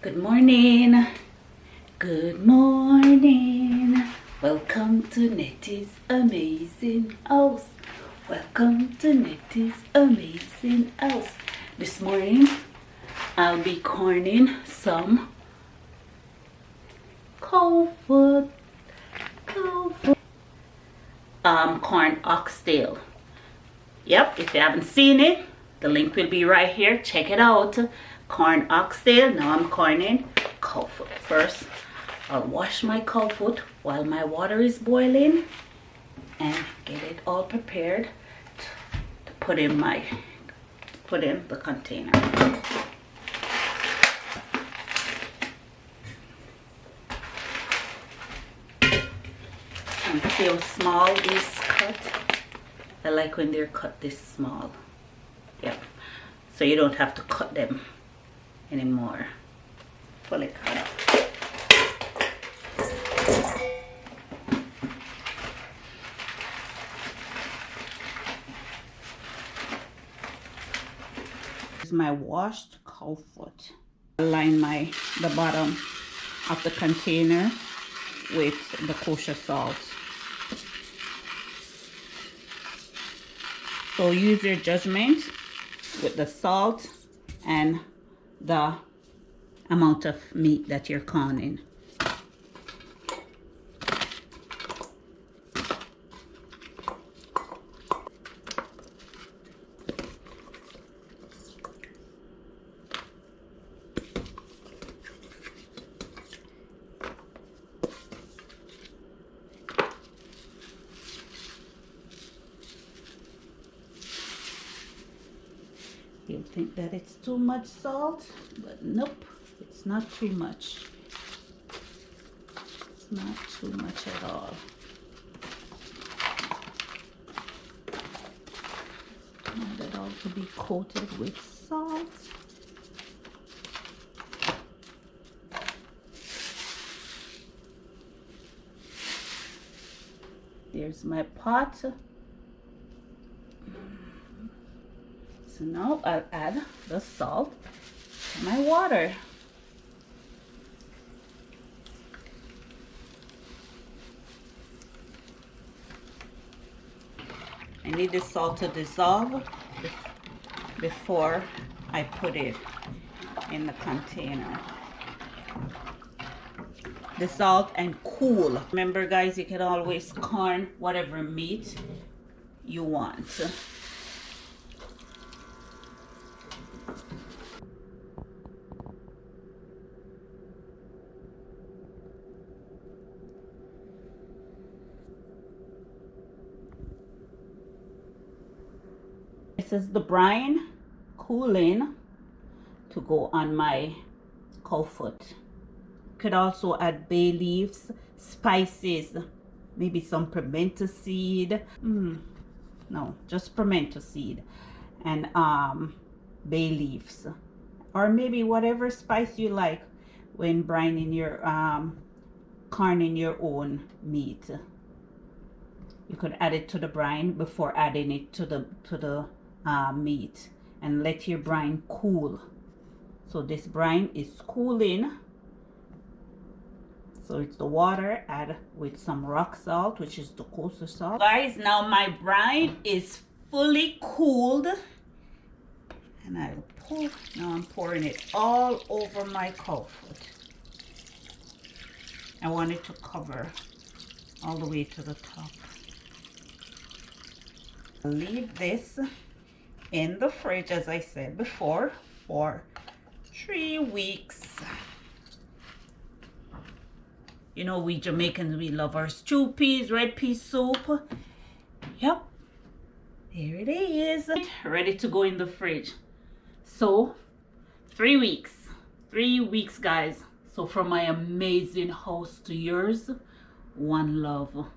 Good morning. Good morning. Welcome to Nettie's Amazing House. Welcome to Nettie's Amazing House. This morning I'll be corning some cow foot. Corn oxtail. Yep, if you haven't seen it, the link will be right here. Check it out. Corn oxtail. Now I'm corning cow foot. First, I'll wash my cow foot while my water is boiling and get it all prepared to put in the container. And see how small this cut. I like when they're cut this small. Yep. So you don't have to cut them anymore. Fully cut out. This is my washed cow foot. Align the bottom of the container with the kosher salt. So use your judgment with the salt and the amount of meat that you're corning. You'll think that it's too much salt, but nope, it's not too much. It's not too much at all. I want that all to be coated with salt. There's my pot. So now I'll add the salt to my water. I need the salt to dissolve before I put it in the container. Dissolve and cool. Remember guys, you can always corn whatever meat you want. This is the brine cooling to go on my cow foot. Could also add bay leaves, spices, maybe some pimento seed. No, just pimento seed and bay leaves, or maybe whatever spice you like when brining your corning your own meat. You could add it to the brine before adding it to the meat, and let your brine cool. So this brine is cooling. So it's the water add with some rock salt, which is the kosher salt. Guys, now my brine is fully cooled, and now I'm pouring it all over my cow foot. I want it to cover all the way to the top. I'll leave this in the fridge, as I said before, for 3 weeks. You know, we Jamaicans, we love our stew peas, red pea soup. Yep, here it is, ready to go in the fridge. So 3 weeks, 3 weeks guys. So from my amazing house to yours, one love.